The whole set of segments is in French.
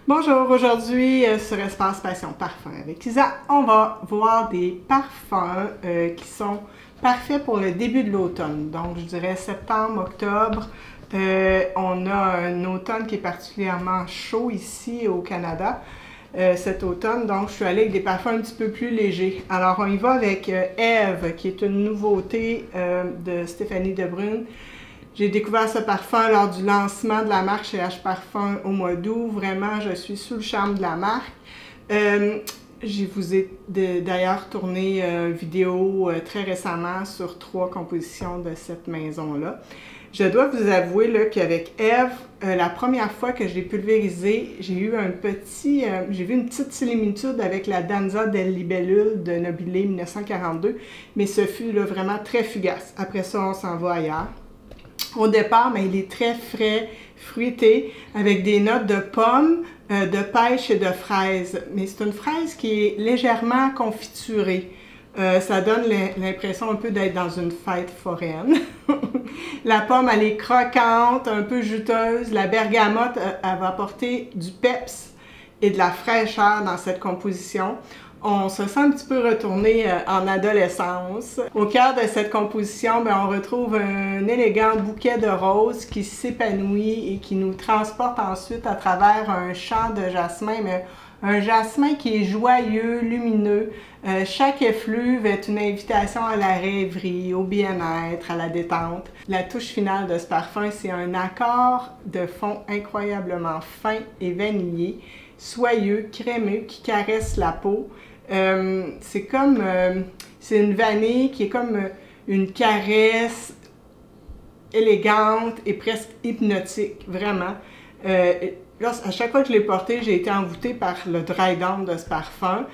Bonjour, aujourd'hui sur Espace Passion Parfum avec Isa, on va voir des parfums qui sont parfaits pour le début de l'automne. Donc je dirais septembre, octobre. On a un automne qui est particulièrement chaud ici au Canada cet automne, donc je suis allée avec des parfums un petit peu plus légers. Alors on y va avec Eve, qui est une nouveauté de Stéphanie Debrune. J'ai découvert ce parfum lors du lancement de la marque chez H Parfum au mois d'août. Vraiment, je suis sous le charme de la marque. Je vous ai d'ailleurs tourné une vidéo très récemment sur 3 compositions de cette maison-là. Je dois vous avouer qu'avec Eve, la première fois que je l'ai pulvérisé, j'ai vu une petite similitude avec la Danza del Libellule de Nobile 1942, mais ce fut vraiment très fugace. Après ça, on s'en va ailleurs. Au départ, il est très frais, fruité, avec des notes de pommes, de pêche et de fraise. Mais c'est une fraise qui est légèrement confiturée. Ça donne l'impression un peu d'être dans une fête foraine. La pomme, elle est croquante, un peu juteuse. La bergamote, elle va apporter du peps et de la fraîcheur dans cette composition. On se sent un petit peu retourné en adolescence. Au cœur de cette composition, on retrouve un élégant bouquet de roses qui s'épanouit et qui nous transporte ensuite à travers un champ de jasmin, mais un jasmin qui est joyeux, lumineux. Chaque effluve est une invitation à la rêverie, au bien-être, à la détente. La touche finale de ce parfum, c'est un accord de fond incroyablement fin et vanillé, soyeux, crémeux, qui caresse la peau. C'est une vanille qui est comme une caresse élégante et presque hypnotique, vraiment. À chaque fois que je l'ai porté, j'ai été envoûtée par le dry down de ce parfum.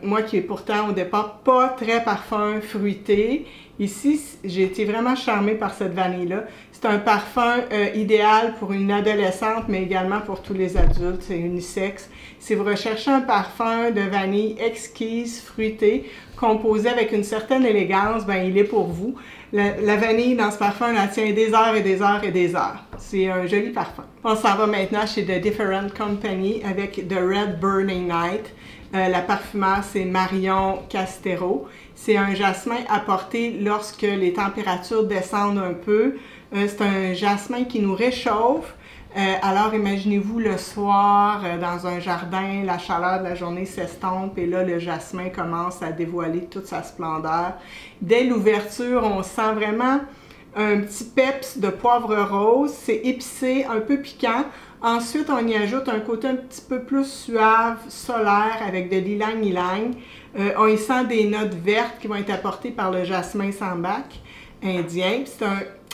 Moi qui est pourtant au départ pas très parfum fruité, ici j'ai été vraiment charmée par cette vanille-là. C'est un parfum idéal pour une adolescente, mais également pour tous les adultes, c'est unisexe. Si vous recherchez un parfum de vanille exquise, fruité, composé avec une certaine élégance, il est pour vous. La vanille dans ce parfum, elle tient des heures et des heures et des heures. C'est un joli parfum. On s'en va maintenant chez The Different Company avec The Red Burning Night. La parfumeur, c'est Marion Castero. C'est un jasmin apporté lorsque les températures descendent un peu. C'est un jasmin qui nous réchauffe. Alors imaginez-vous le soir dans un jardin, la chaleur de la journée s'estompe et là le jasmin commence à dévoiler toute sa splendeur. Dès l'ouverture, on sent vraiment un petit peps de poivre rose, c'est épicé, un peu piquant. Ensuite, on y ajoute un côté un petit peu plus suave, solaire, avec de l'ylang-ylang. On y sent des notes vertes qui vont être apportées par le jasmin sambac indien.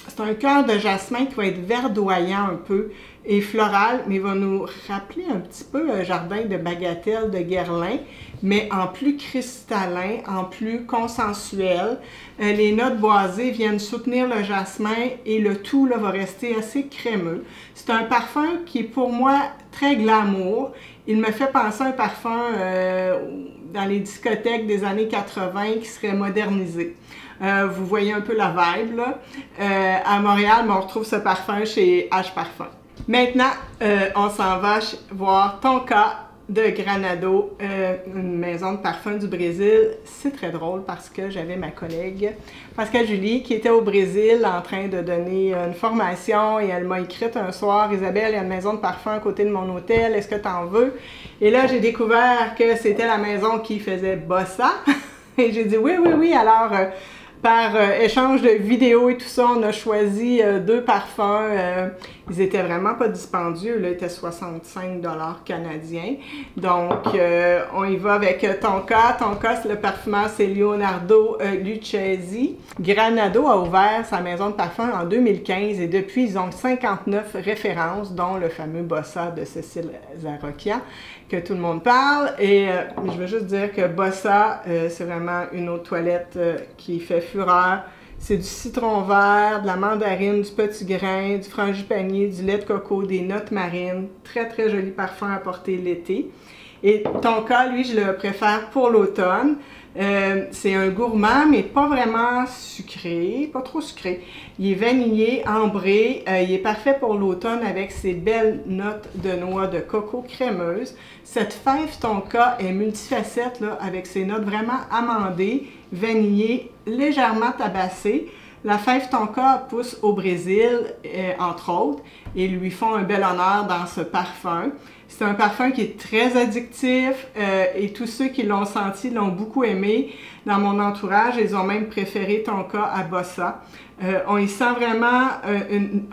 C'est un cœur de jasmin qui va être verdoyant un peu et floral, mais va nous rappeler un petit peu un jardin de bagatelle de Guerlain, mais en plus cristallin, en plus consensuel. Les notes boisées viennent soutenir le jasmin et le tout va rester assez crémeux. C'est un parfum qui est pour moi très glamour. Il me fait penser à un parfum dans les discothèques des années 80 qui serait modernisé. Vous voyez un peu la vibe, là. À Montréal, on retrouve ce parfum chez H Parfum. Maintenant, on s'en va voir Tonka de Granado, une maison de parfum du Brésil. C'est très drôle parce que j'avais ma collègue Pascal Julie qui était au Brésil en train de donner une formation et elle m'a écrit un soir: Isabelle, il y a une maison de parfum à côté de mon hôtel, est-ce que tu en veux? Et là, j'ai découvert que c'était la maison qui faisait Bossa. Et j'ai dit oui. Alors, par échange de vidéos et tout ça, on a choisi 2 parfums. Ils étaient vraiment pas dispendieux, là, ils étaient 65 $ canadiens. Donc, on y va avec Tonka. Tonka, le parfumeur, c'est Leonardo Lucchesi. Granado a ouvert sa maison de parfum en 2015 et depuis, ils ont 59 références, dont le fameux Bossa de Cécile Zarocchia, que tout le monde parle. Et je veux juste dire que Bossa, c'est vraiment une eau de toilette qui fait fureur. C'est du citron vert, de la mandarine, du petit grain, du frangipanier, du lait de coco, des notes marines. Très, très joli parfum à porter l'été. Et Tonka, lui, je le préfère pour l'automne. C'est un gourmand, mais pas vraiment sucré, pas trop sucré. Il est vanillé, ambré, il est parfait pour l'automne avec ses belles notes de noix de coco crémeuses. Cette fève tonka est multifacette là, avec ses notes vraiment amandées, vanillées, légèrement tabassées. La fève tonka pousse au Brésil, entre autres, et lui font un bel honneur dans ce parfum. C'est un parfum qui est très addictif et tous ceux qui l'ont senti l'ont beaucoup aimé. Dans mon entourage, ils ont même préféré Tonka à Bossa. On y sent vraiment,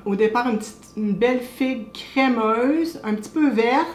au départ, une belle figue crémeuse, un petit peu verte.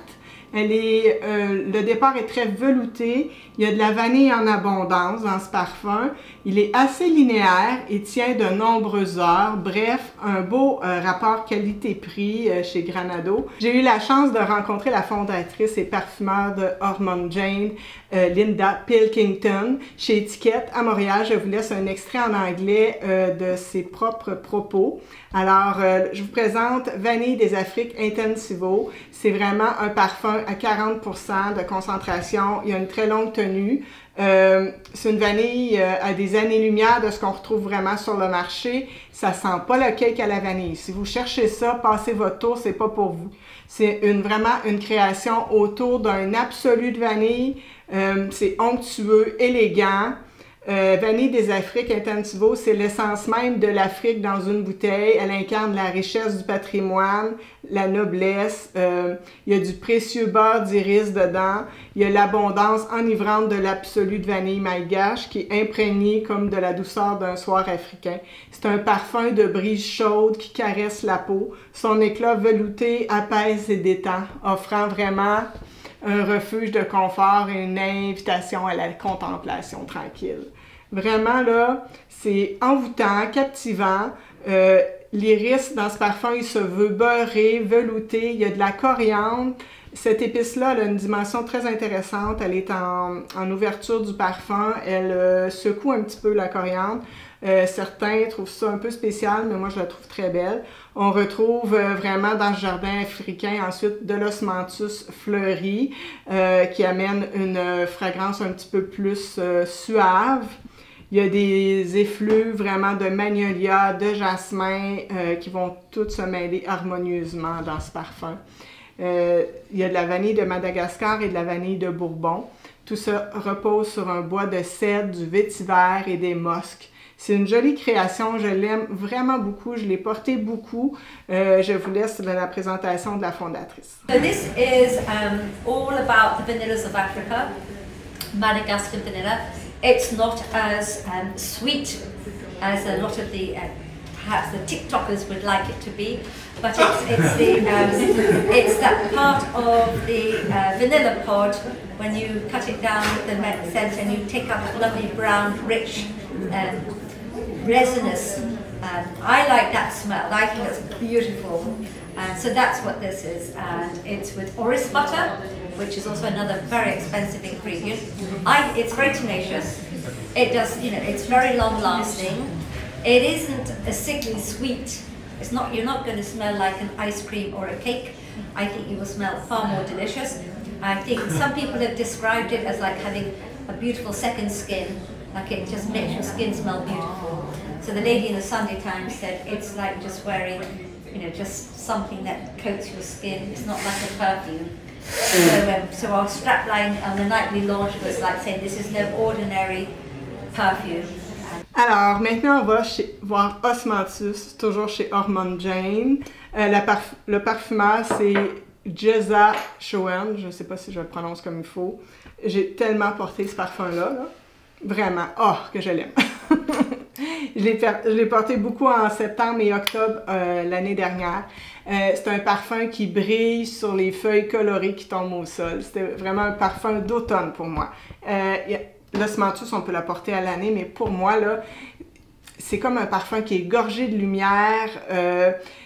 Le départ est très velouté. Il y a de la vanille en abondance dans ce parfum. Il est assez linéaire et tient de nombreuses heures. Bref, un beau rapport qualité-prix chez Granado. J'ai eu la chance de rencontrer la fondatrice et parfumeur de Ormond Jane, Linda Pilkington, chez Étiquette à Montréal. Je vous laisse un extrait en anglais de ses propres propos. Alors, je vous présente Vanille des Afriques Intensivo. C'est vraiment un parfum à 40% de concentration. Il y a une très longue tenue. C'est une vanille à des années-lumière de ce qu'on retrouve vraiment sur le marché. Ça sent pas le cake à la vanille. Si vous cherchez ça, passez votre tour, c'est pas pour vous. C'est vraiment une création autour d'un absolu de vanille. C'est onctueux, élégant. Vanille des Afriques Intensivo, c'est l'essence même de l'Afrique dans une bouteille. Elle incarne la richesse du patrimoine, la noblesse. Il y a du précieux beurre d'iris dedans. Il y a l'abondance enivrante de l'absolu de vanille malgache qui est imprégnée comme de la douceur d'un soir africain. C'est un parfum de brise chaude qui caresse la peau. Son éclat velouté apaise et détend, offrant vraiment un refuge de confort et une invitation à la contemplation tranquille. Vraiment, là, c'est envoûtant, captivant. L'iris, dans ce parfum, il se veut beurré, velouté. Il y a de la coriandre. Cette épice-là, elle a une dimension très intéressante. Elle est en ouverture du parfum. Elle secoue un petit peu la coriandre. Certains trouvent ça un peu spécial, mais moi je la trouve très belle. On retrouve vraiment dans le jardin africain ensuite de l'osmanthus fleuri qui amène une fragrance un petit peu plus suave. Il y a des effluves vraiment de magnolia, de jasmin qui vont toutes se mêler harmonieusement dans ce parfum. Il y a de la vanille de Madagascar et de la vanille de Bourbon. Tout ça repose sur un bois de cèdre, du vétiver et des mosques. C'est une jolie création, je l'aime vraiment beaucoup, je l'ai porté beaucoup. Je vous laisse la présentation de la fondatrice. So this is all about the vanillas of Africa, Madagascar vanilla. It's not as sweet as a lot of the perhaps the TikTokers would like it to be, but it's that part of the vanilla pod when you cut it down with the scent and you take up a lovely brown, rich, resinous. I like that smell. I think that's beautiful. So that's what this is, and it's with orris butter, which is also another very expensive ingredient. It's very tenacious. It does, it's very long lasting. It isn't a sickly sweet. It's not. You're not going to smell like an ice cream or a cake. I think you will smell far more delicious. I think some people have described it as like having a beautiful second skin. Like it just makes your skin smell beautiful. So the lady in the Sunday Times said it's like just wearing, just something that coats your skin. It's not like a perfume. So our strapline on the nightly launch was like saying this is no ordinary perfume. Alors, maintenant, on va voir Osmanthus, toujours chez Ormond Jane. Le parfumeur, c'est Jeza Schoen. Je ne sais pas si je le prononce comme il faut. J'ai tellement porté ce parfum-là. Là. Vraiment. Oh, que je l'aime. Je l'ai porté beaucoup en septembre et octobre l'année dernière. C'est un parfum qui brille sur les feuilles colorées qui tombent au sol. C'était vraiment un parfum d'automne pour moi. L'Osmanthus, on peut la porter à l'année, mais pour moi, là, c'est comme un parfum qui est gorgé de lumière.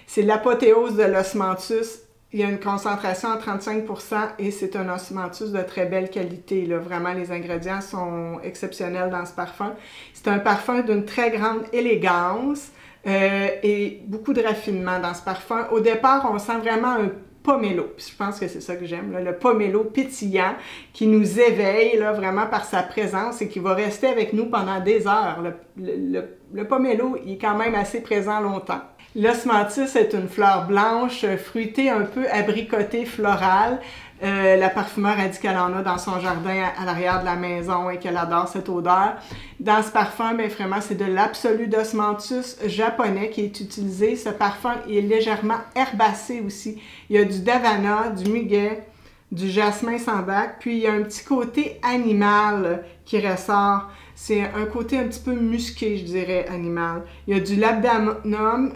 C'est l'apothéose de l'Osmanthus. Il y a une concentration à 35% et c'est un Osmanthus de très belle qualité. Là. Vraiment, les ingrédients sont exceptionnels dans ce parfum. C'est un parfum d'une très grande élégance et beaucoup de raffinement dans ce parfum. Au départ, on sent vraiment pomelo. Puis je pense que c'est ça que j'aime, là, le pomelo pétillant qui nous éveille là, vraiment par sa présence et qui va rester avec nous pendant des heures. Le pomelo, il est quand même assez présent longtemps. L'osmanthus est une fleur blanche, fruitée, un peu abricotée, florale. La parfumeur a dit qu'elle en a dans son jardin à l'arrière de la maison et qu'elle adore cette odeur. Dans ce parfum, bien, vraiment, c'est de l'absolu d'osmanthus japonais qui est utilisé. Ce parfum est légèrement herbacé aussi. Il y a du davana, du muguet, du jasmin sambac, puis il y a un petit côté animal qui ressort. C'est un côté un petit peu musqué, je dirais, animal. Il y a du labdanum,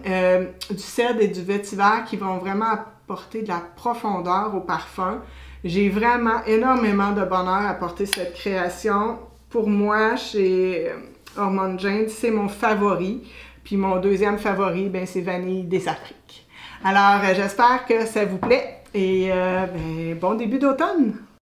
du cèdre et du vétiver qui vont vraiment apporter de la profondeur au parfum. J'ai vraiment énormément de bonheur à porter cette création. Pour moi, chez Hormone Jane, c'est mon favori. Puis mon deuxième favori, ben, c'est Vanille des Afriques. Alors, j'espère que ça vous plaît et bon début d'automne!